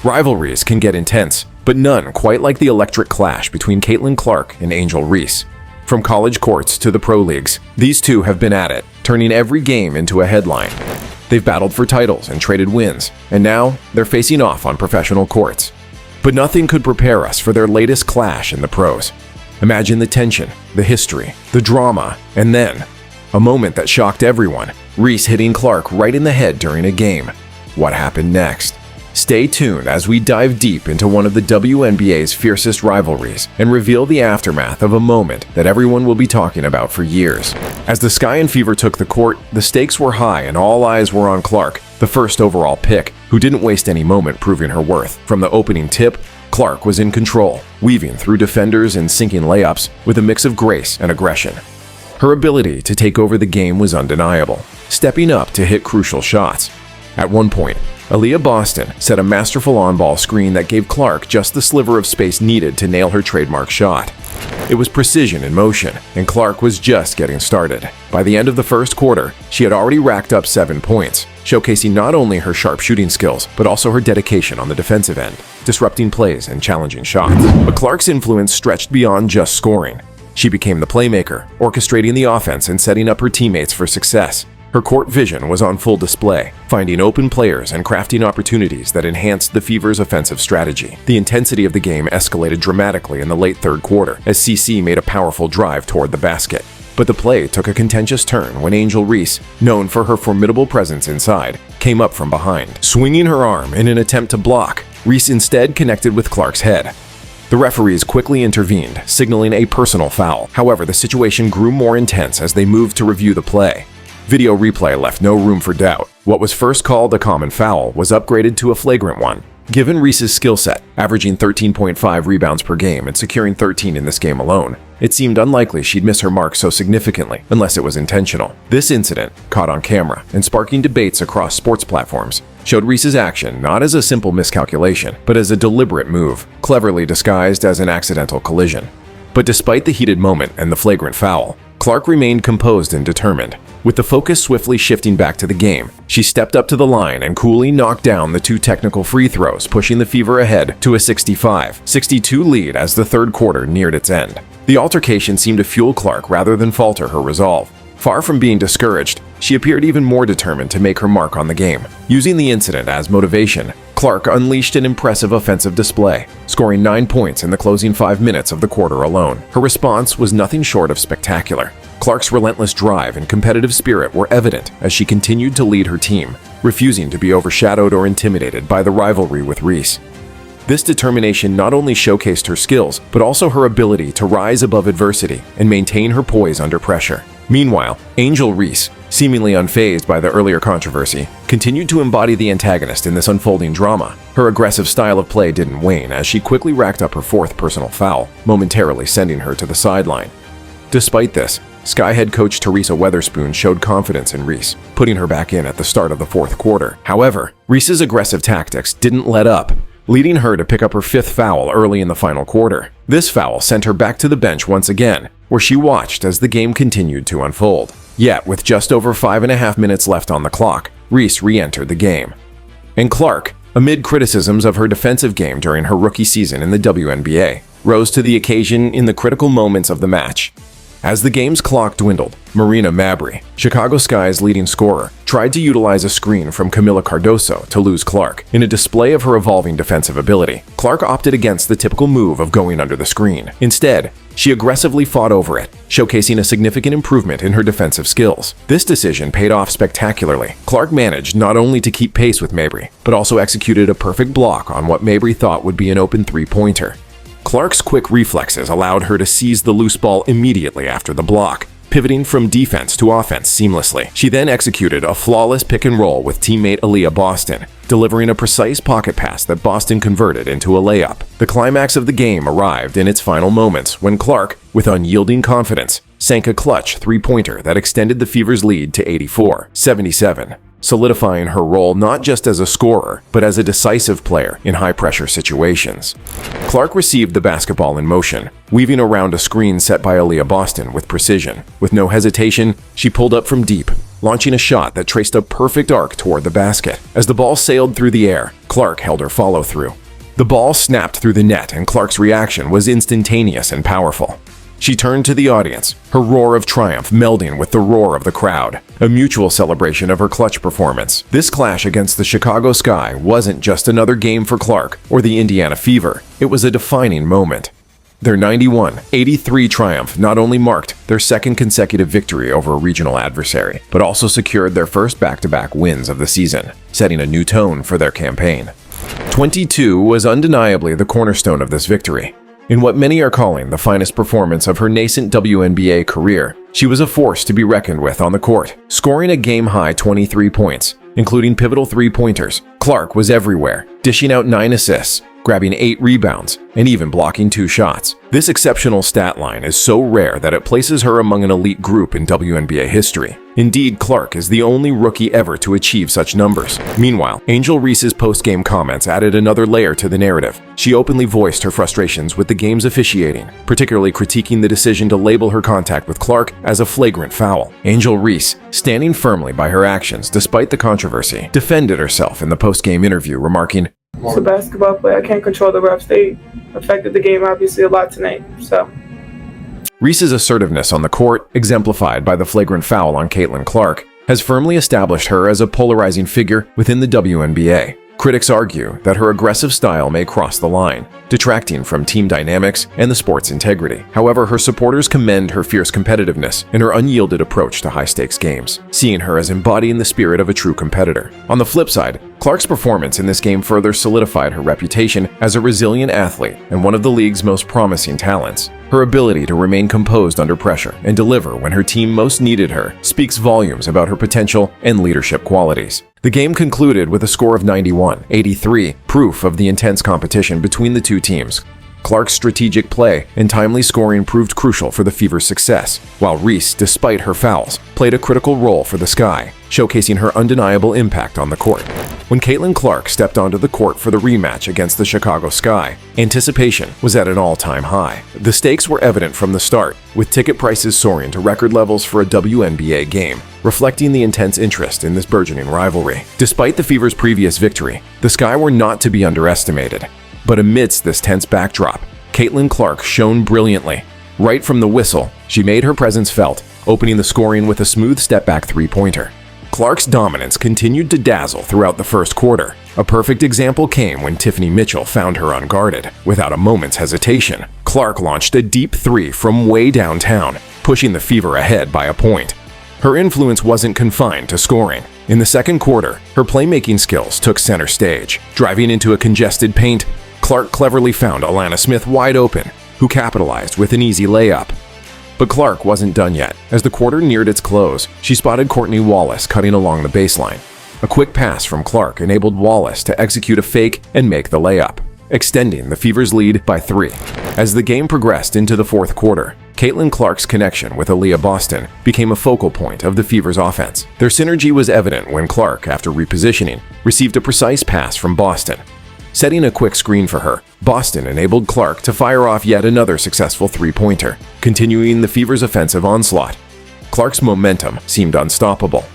Rivalries can get intense, but none quite like the electric clash between Caitlin Clark and Angel Reese. From college courts to the pro leagues, these two have been at it, turning every game into a headline. They've battled for titles and traded wins, and now they're facing off on professional courts. But nothing could prepare us for their latest clash in the pros. Imagine the tension, the history, the drama, and then a moment that shocked everyone: Reese hitting Clark right in the head during a game. What happened next? Stay tuned as we dive deep into one of the WNBA's fiercest rivalries and reveal the aftermath of a moment that everyone will be talking about for years. As the Sky and Fever took the court, the stakes were high and all eyes were on Clark, the first overall pick, who didn't waste any moment proving her worth. From the opening tip, Clark was in control, weaving through defenders and sinking layups with a mix of grace and aggression. Her ability to take over the game was undeniable, stepping up to hit crucial shots. At one point, Aaliyah Boston set a masterful on-ball screen that gave Clark just the sliver of space needed to nail her trademark shot. It was precision in motion, and Clark was just getting started. By the end of the first quarter, she had already racked up 7 points, showcasing not only her sharp shooting skills, but also her dedication on the defensive end, disrupting plays and challenging shots. But Clark's influence stretched beyond just scoring. She became the playmaker, orchestrating the offense and setting up her teammates for success. Her court vision was on full display, finding open players and crafting opportunities that enhanced the Fever's offensive strategy. The intensity of the game escalated dramatically in the late third quarter as CC made a powerful drive toward the basket. But the play took a contentious turn when Angel Reese, known for her formidable presence inside, came up from behind. Swinging her arm in an attempt to block, Reese instead connected with Clark's head. The referees quickly intervened, signaling a personal foul. However, the situation grew more intense as they moved to review the play. Video replay left no room for doubt. What was first called a common foul was upgraded to a flagrant one. Given Reese's skill set, averaging 13.5 rebounds per game and securing 13 in this game alone, it seemed unlikely she'd miss her mark so significantly unless it was intentional. This incident, caught on camera and sparking debates across sports platforms, showed Reese's action not as a simple miscalculation, but as a deliberate move, cleverly disguised as an accidental collision. But despite the heated moment and the flagrant foul, Clark remained composed and determined. With the focus swiftly shifting back to the game, she stepped up to the line and coolly knocked down the 2 technical free throws, pushing the Fever ahead to a 65-62 lead as the third quarter neared its end. The altercation seemed to fuel Clark rather than falter her resolve. Far from being discouraged, she appeared even more determined to make her mark on the game. Using the incident as motivation, Clark unleashed an impressive offensive display, scoring 9 points in the closing 5 minutes of the quarter alone. Her response was nothing short of spectacular. Clark's relentless drive and competitive spirit were evident as she continued to lead her team, refusing to be overshadowed or intimidated by the rivalry with Reese. This determination not only showcased her skills, but also her ability to rise above adversity and maintain her poise under pressure. Meanwhile, Angel Reese, seemingly unfazed by the earlier controversy, continued to embody the antagonist in this unfolding drama. Her aggressive style of play didn't wane as she quickly racked up her 4th personal foul, momentarily sending her to the sideline. Despite this, Sky head coach Teresa Weatherspoon showed confidence in Reese, putting her back in at the start of the 4th quarter. However, Reese's aggressive tactics didn't let up, leading her to pick up her 5th foul early in the final quarter. This foul sent her back to the bench once again, where she watched as the game continued to unfold. Yet, with just over 5.5 minutes left on the clock, Reese re-entered the game. And Clark, amid criticisms of her defensive game during her rookie season in the WNBA, rose to the occasion in the critical moments of the match. As the game's clock dwindled, Marina Mabrey, Chicago Sky's leading scorer, tried to utilize a screen from Camila Cardoso to lose Clark. In a display of her evolving defensive ability, Clark opted against the typical move of going under the screen. Instead, she aggressively fought over it, showcasing a significant improvement in her defensive skills. This decision paid off spectacularly. Clark managed not only to keep pace with Mabrey, but also executed a perfect block on what Mabrey thought would be an open 3-pointer. Clark's quick reflexes allowed her to seize the loose ball immediately after the block, pivoting from defense to offense seamlessly. She then executed a flawless pick and roll with teammate Aaliyah Boston, delivering a precise pocket pass that Boston converted into a layup. The climax of the game arrived in its final moments when Clark, with unyielding confidence, sank a clutch 3-pointer that extended the Fever's lead to 84-77. solidifying her role not just as a scorer, but as a decisive player in high-pressure situations. Clark received the basketball in motion, weaving around a screen set by Aaliyah Boston with precision. With no hesitation, she pulled up from deep, launching a shot that traced a perfect arc toward the basket. As the ball sailed through the air, Clark held her follow-through. The ball snapped through the net, and Clark's reaction was instantaneous and powerful. She turned to the audience, her roar of triumph melding with the roar of the crowd, a mutual celebration of her clutch performance. This clash against the Chicago Sky wasn't just another game for Clark or the Indiana Fever, it was a defining moment. Their 91-83 triumph not only marked their second consecutive victory over a regional adversary, but also secured their first back-to-back wins of the season, setting a new tone for their campaign. 22 was undeniably the cornerstone of this victory. In what many are calling the finest performance of her nascent WNBA career, she was a force to be reckoned with on the court, scoring a game-high 23 points, including pivotal three-pointers. Clark was everywhere, dishing out 9 assists, grabbing 8 rebounds, and even blocking 2 shots. This exceptional stat line is so rare that it places her among an elite group in WNBA history. Indeed, Clark is the only rookie ever to achieve such numbers. Meanwhile, Angel Reese's post-game comments added another layer to the narrative. She openly voiced her frustrations with the game's officiating, particularly critiquing the decision to label her contact with Clark as a flagrant foul. Angel Reese, standing firmly by her actions despite the controversy, defended herself in the post-game interview, remarking, "It's a basketball player. I can't control the refs. They affected the game obviously a lot tonight, so." Reese's assertiveness on the court, exemplified by the flagrant foul on Caitlin Clark, has firmly established her as a polarizing figure within the WNBA. Critics argue that her aggressive style may cross the line, detracting from team dynamics and the sport's integrity. However, her supporters commend her fierce competitiveness and her unyielded approach to high-stakes games, seeing her as embodying the spirit of a true competitor. On the flip side, Clark's performance in this game further solidified her reputation as a resilient athlete and one of the league's most promising talents. Her ability to remain composed under pressure and deliver when her team most needed her speaks volumes about her potential and leadership qualities. The game concluded with a score of 91-83, proof of the intense competition between the two teams. Clark's strategic play and timely scoring proved crucial for the Fever's success, while Reese, despite her fouls, played a critical role for the Sky, showcasing her undeniable impact on the court. When Caitlin Clark stepped onto the court for the rematch against the Chicago Sky, anticipation was at an all-time high. The stakes were evident from the start, with ticket prices soaring to record levels for a WNBA game, reflecting the intense interest in this burgeoning rivalry. Despite the Fever's previous victory, the Sky were not to be underestimated. But amidst this tense backdrop, Caitlin Clark shone brilliantly. Right from the whistle, she made her presence felt, opening the scoring with a smooth step-back three-pointer. Clark's dominance continued to dazzle throughout the first quarter. A perfect example came when Tiffany Mitchell found her unguarded. Without a moment's hesitation, Clark launched a deep three from way downtown, pushing the Fever ahead by a point. Her influence wasn't confined to scoring. In the second quarter, her playmaking skills took center stage. Driving into a congested paint, Clark cleverly found Alana Smith wide open, who capitalized with an easy layup. But Clark wasn't done yet. As the quarter neared its close, she spotted Courtney Wallace cutting along the baseline. A quick pass from Clark enabled Wallace to execute a fake and make the layup, extending the Fever's lead by 3. As the game progressed into the fourth quarter, Caitlin Clark's connection with Aaliyah Boston became a focal point of the Fever's offense. Their synergy was evident when Clark, after repositioning, received a precise pass from Boston. Setting a quick screen for her, Boston enabled Clark to fire off yet another successful three-pointer, continuing the Fever's offensive onslaught. Clark's momentum seemed unstoppable.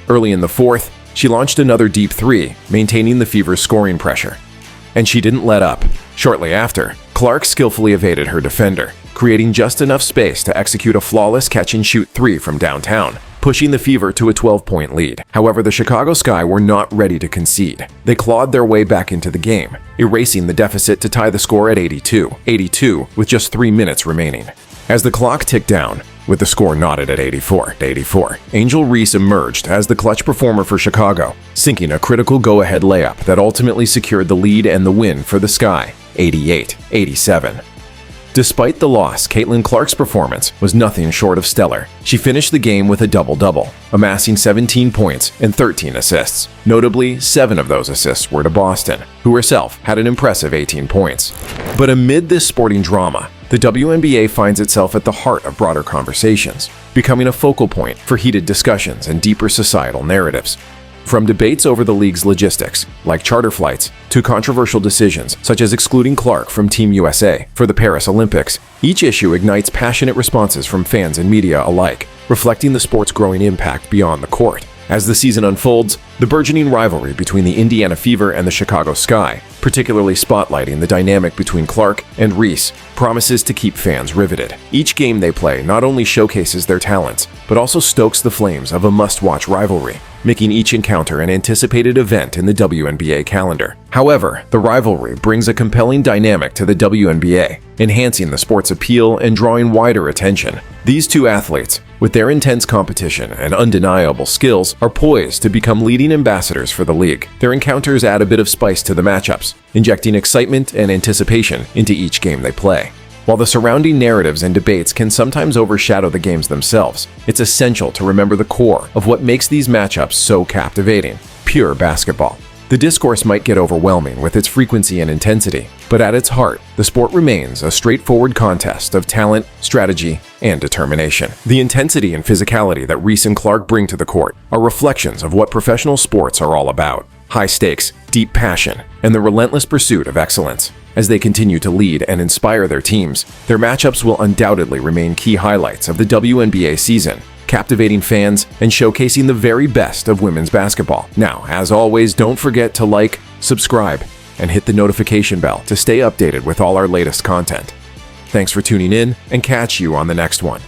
Early in the fourth, she launched another deep three, maintaining the Fever's scoring pressure. And she didn't let up. Shortly after, Clark skillfully evaded her defender, creating just enough space to execute a flawless catch-and-shoot three from downtown, pushing the Fever to a 12-point lead. However, the Chicago Sky were not ready to concede. They clawed their way back into the game, erasing the deficit to tie the score at 82 with just 3 minutes remaining. As the clock ticked down, with the score knotted at 84, Angel Reese emerged as the clutch performer for Chicago, sinking a critical go-ahead layup that ultimately secured the lead and the win for the Sky, 88-87. Despite the loss, Caitlin Clark's performance was nothing short of stellar. She finished the game with a double-double, amassing 17 points and 13 assists. Notably, 7 of those assists were to Boston, who herself had an impressive 18 points. But amid this sporting drama, the WNBA finds itself at the heart of broader conversations, becoming a focal point for heated discussions and deeper societal narratives. From debates over the league's logistics, like charter flights, to controversial decisions such as excluding Clark from Team USA for the Paris Olympics, each issue ignites passionate responses from fans and media alike, reflecting the sport's growing impact beyond the court. As the season unfolds, the burgeoning rivalry between the Indiana Fever and the Chicago Sky, particularly spotlighting the dynamic between Clark and Reese, promises to keep fans riveted. Each game they play not only showcases their talents, but also stokes the flames of a must-watch rivalry, making each encounter an anticipated event in the WNBA calendar. However, the rivalry brings a compelling dynamic to the WNBA, enhancing the sport's appeal and drawing wider attention. These two athletes, with their intense competition and undeniable skills, are poised to become leading ambassadors for the league. Their encounters add a bit of spice to the matchups, injecting excitement and anticipation into each game they play. While the surrounding narratives and debates can sometimes overshadow the games themselves, it's essential to remember the core of what makes these matchups so captivating: pure basketball. The discourse might get overwhelming with its frequency and intensity, but at its heart, the sport remains a straightforward contest of talent, strategy, and determination. The intensity and physicality that Reese and Clark bring to the court are reflections of what professional sports are all about: high stakes, deep passion, and the relentless pursuit of excellence. As they continue to lead and inspire their teams, their matchups will undoubtedly remain key highlights of the WNBA season, captivating fans and showcasing the very best of women's basketball. Now, as always, don't forget to like, subscribe, and hit the notification bell to stay updated with all our latest content. Thanks for tuning in, and catch you on the next one.